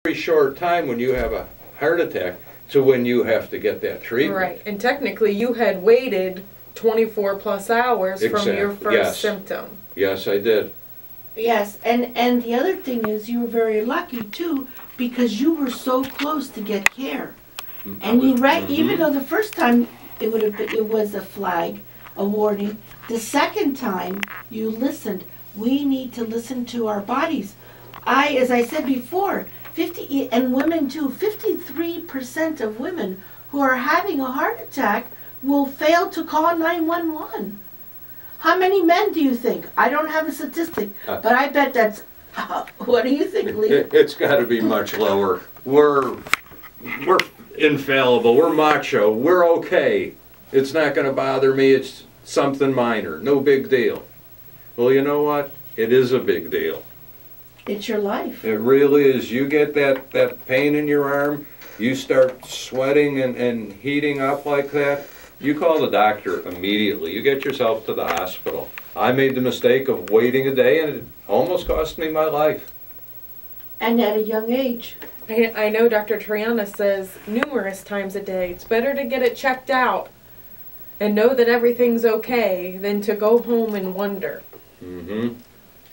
very short time when you have a heart attack to when you have to get that treatment. Right, and technically you had waited 24 plus hours from your first symptom. Yes, I did. Yes, and the other thing is you were very lucky too, because you were so close to get care. And you even though the first time it was a flag, a warning, the second time you listened. We need to listen to our bodies. As I said before, 50, and women too, 53% of women who are having a heart attack will fail to call 911. How many men do you think? I don't have a statistic, but I bet that's, what do you think, Lee? It's got to be much lower. We're infallible, we're macho, we're okay. It's not going to bother me, it's something minor, no big deal. Well, you know what? It is a big deal. It's your life. It really is. You get that pain in your arm, you start sweating and heating up like that, you call the doctor immediately. You get yourself to the hospital. I made the mistake of waiting a day and it almost cost me my life. And at a young age. I know Dr. Triana says numerous times a day, it's better to get it checked out and know that everything's okay than to go home and wonder. Mm-hmm.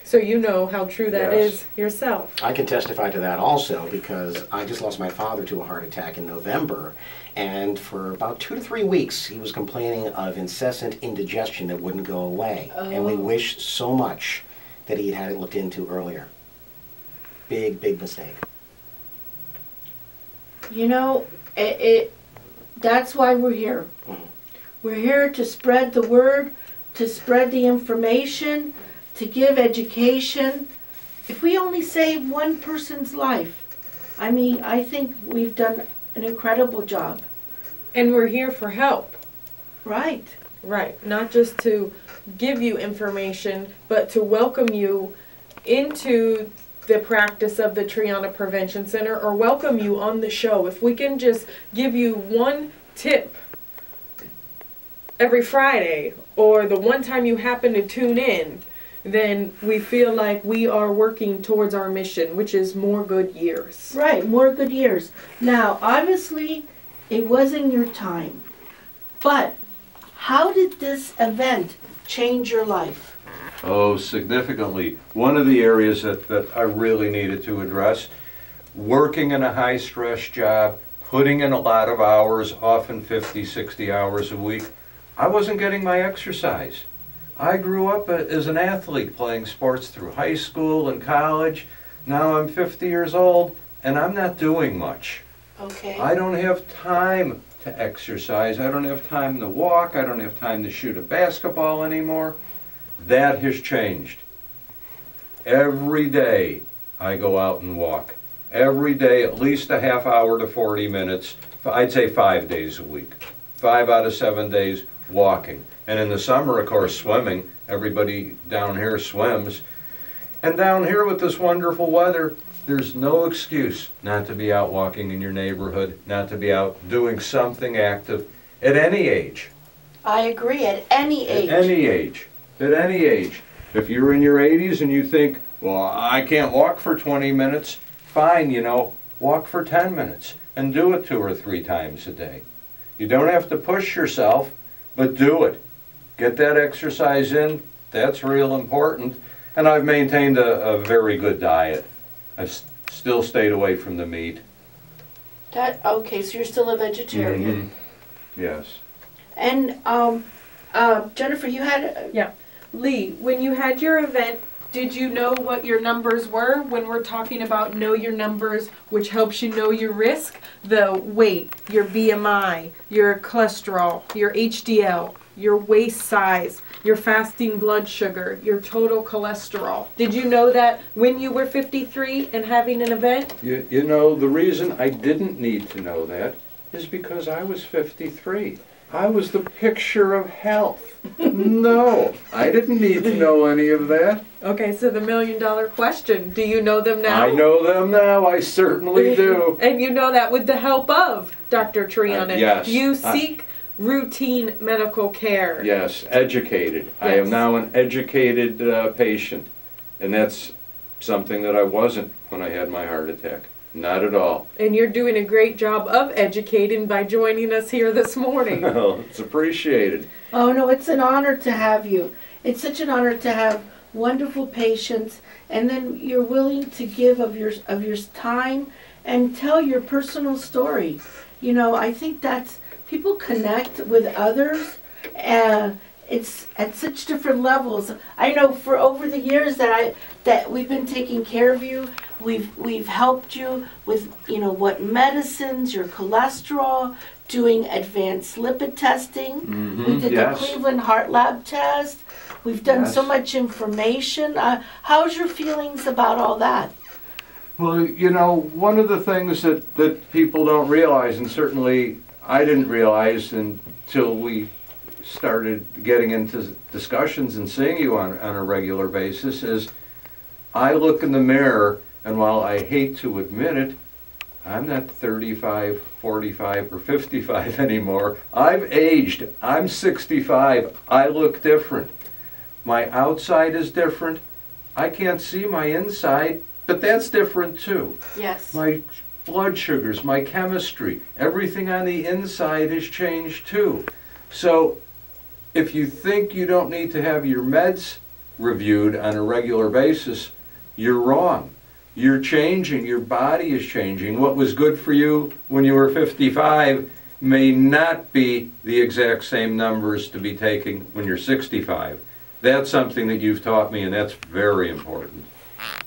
So you know how true that is yourself. I can testify to that also because I just lost my father to a heart attack in November, and for about 2 to 3 weeks he was complaining of incessant indigestion that wouldn't go away. And we wish so much that he had it looked into earlier. Big, big mistake. You know, that's why we're here. We're here to spread the word, to spread the information, to give education. If we only save one person's life, I mean, I think we've done an incredible job. And we're here for help. Right. Right. Not just to give you information, but to welcome you into the practice of the Triana Prevention Center, or welcome you on the show. If we can just give you one tip every Friday, or the one time you happen to tune in, then we feel like we are working towards our mission, which is more good years. Right, more good years. Now, obviously, it wasn't your time, but how did this event change your life? Oh, significantly. One of the areas that I really needed to address, working in a high-stress job, putting in a lot of hours, often 50, 60 hours a week, I wasn't getting my exercise. I grew up as an athlete playing sports through high school and college. Now I'm 50 years old and I'm not doing much. Okay. I don't have time to exercise. I don't have time to walk. I don't have time to shoot a basketball anymore. That has changed. Every day I go out and walk. Every day at least a half hour to 40 minutes. I'd say 5 days a week. 5 out of 7 days walking. And in the summer, of course, swimming. Everybody down here swims. And down here with this wonderful weather, there's no excuse not to be out walking in your neighborhood, not to be out doing something active at any age. I agree, at any age. At any age. At any age. If you're in your 80s and you think, well, I can't walk for 20 minutes, fine, you know, walk for 10 minutes and do it 2 or 3 times a day. You don't have to push yourself, but do it. Get that exercise in. That's real important. And I've maintained a very good diet. I've still stayed away from the meat. Okay, so you're still a vegetarian. Mm-hmm. Yes. And Jennifer, you had... Yeah. Lee, when you had your event, did you know what your numbers were? When we're talking about know your numbers, which helps you know your risk, the weight, your BMI, your cholesterol, your HDL, your waist size, your fasting blood sugar, your total cholesterol. Did you know that when you were 53 and having an event? You know, the reason I didn't need to know that is because I was 53. I was the picture of health. No, I didn't need to know any of that. Okay, so the $1 million question, do you know them now? I know them now, I certainly do. And you know that with the help of Dr. Triana. Yes. You seek routine medical care. Yes, educated. Yes. I am now an educated patient. And that's something that I wasn't when I had my heart attack. Not at all. And you're doing a great job of educating by joining us here this morning. Well, it's appreciated. Oh no, it's an honor to have you. It's such an honor to have wonderful patients, and then you're willing to give of your time and tell your personal story. You know, I think that's, people connect with others, and it's at such different levels. I know for over the years that we've been taking care of you, we've helped you with, you know, what medicines, your cholesterol, doing advanced lipid testing. We did the Cleveland Heart Lab test. We've done so much information. How's your feelings about all that? Well, you know, one of the things that people don't realize, and certainly I didn't realize until we started getting into discussions and seeing you on a regular basis, is I look in the mirror, and while I hate to admit it, I'm not 35, 45, or 55 anymore. I've aged. I'm 65. I look different. My outside is different. I can't see my inside, but that's different too. Yes. My blood sugars, my chemistry, everything on the inside has changed too. So if you think you don't need to have your meds reviewed on a regular basis, you're wrong. You're changing, your body is changing. What was good for you when you were 55 may not be the exact same numbers to be taking when you're 65. That's something that you've taught me, and that's very important.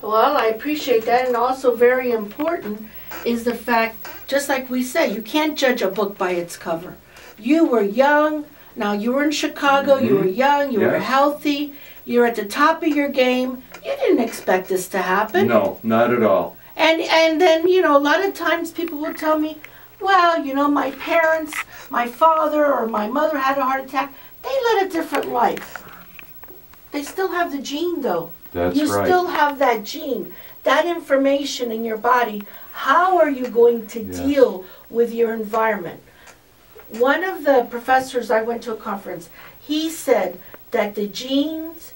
Well, I appreciate that, and also very important is the fact, just like we say, you can't judge a book by its cover. You were young, now you were in Chicago, you were young, you were healthy, you're at the top of your game. You didn't expect this to happen. No, not at all. And then, you know, a lot of times people will tell me, well, you know, my parents, my father or my mother had a heart attack. They led a different life. They still have the gene, though. That's you right. still have that gene, that information in your body. How are you going to deal with your environment? One of the professors, I went to a conference, he said that the genes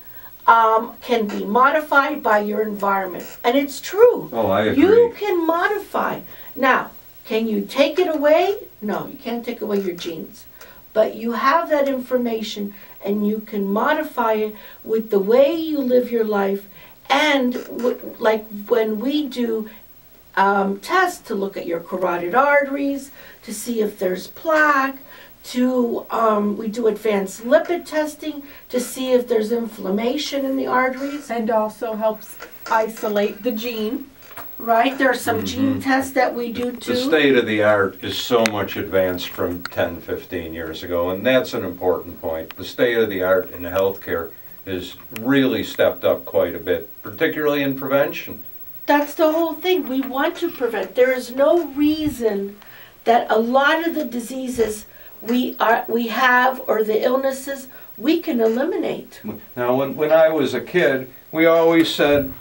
can be modified by your environment. And it's true. Oh, I agree. You can modify. Now, can you take it away? No, you can't take away your genes. But you have that information, and you can modify it with the way you live your life. And like when we do tests to look at your carotid arteries, to see if there's plaque, we do advanced lipid testing to see if there's inflammation in the arteries. And also helps isolate the gene. Right, there are some gene tests that we do too. The state of the art is so much advanced from 10, 15 years ago, and that's an important point. The state of the art in healthcare has really stepped up quite a bit, particularly in prevention. That's the whole thing. We want to prevent. There is no reason that a lot of the diseases we have, or the illnesses, we can eliminate. Now, when I was a kid, we always said,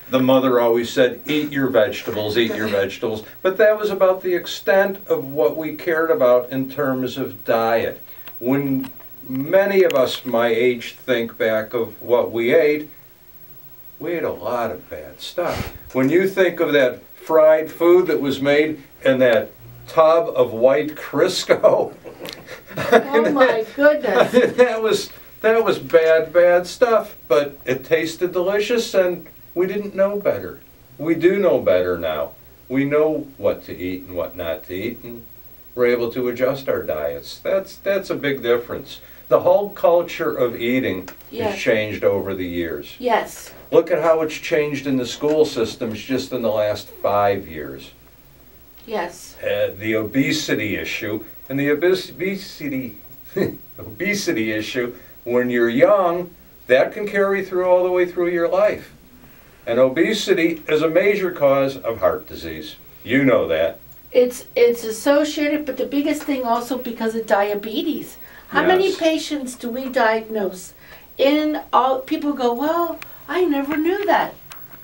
the mother always said, eat your vegetables, eat your vegetables. But that was about the extent of what we cared about in terms of diet. When many of us my age think back of what we ate a lot of bad stuff. When you think of that fried food that was made in that tub of white Crisco. Oh my goodness. That was bad stuff, but it tasted delicious, and we didn't know better. We do know better now. We know what to eat and what not to eat, and we're able to adjust our diets. That's a big difference. The whole culture of eating has changed over the years. Yes. Look at how it's changed in the school systems just in the last 5 years. Yes. The obesity issue, and the obesity issue, when you're young, that can carry through all the way through your life. And obesity is a major cause of heart disease. You know that. It's associated, but the biggest thing also because of diabetes. How many patients do we diagnose? People go, well, I never knew that.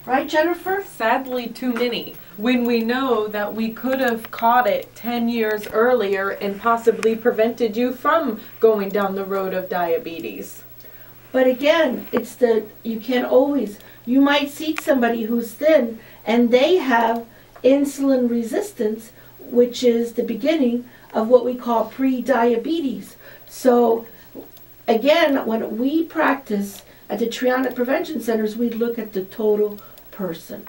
Right, Jennifer? Sadly, too many. When we know that we could have caught it 10 years earlier and possibly prevented you from going down the road of diabetes. But again, you can't always, you might see somebody who's thin and they have insulin resistance, which is the beginning of what we call pre-diabetes. So again, when we practice at the Triana Prevention Centers, we look at the total person.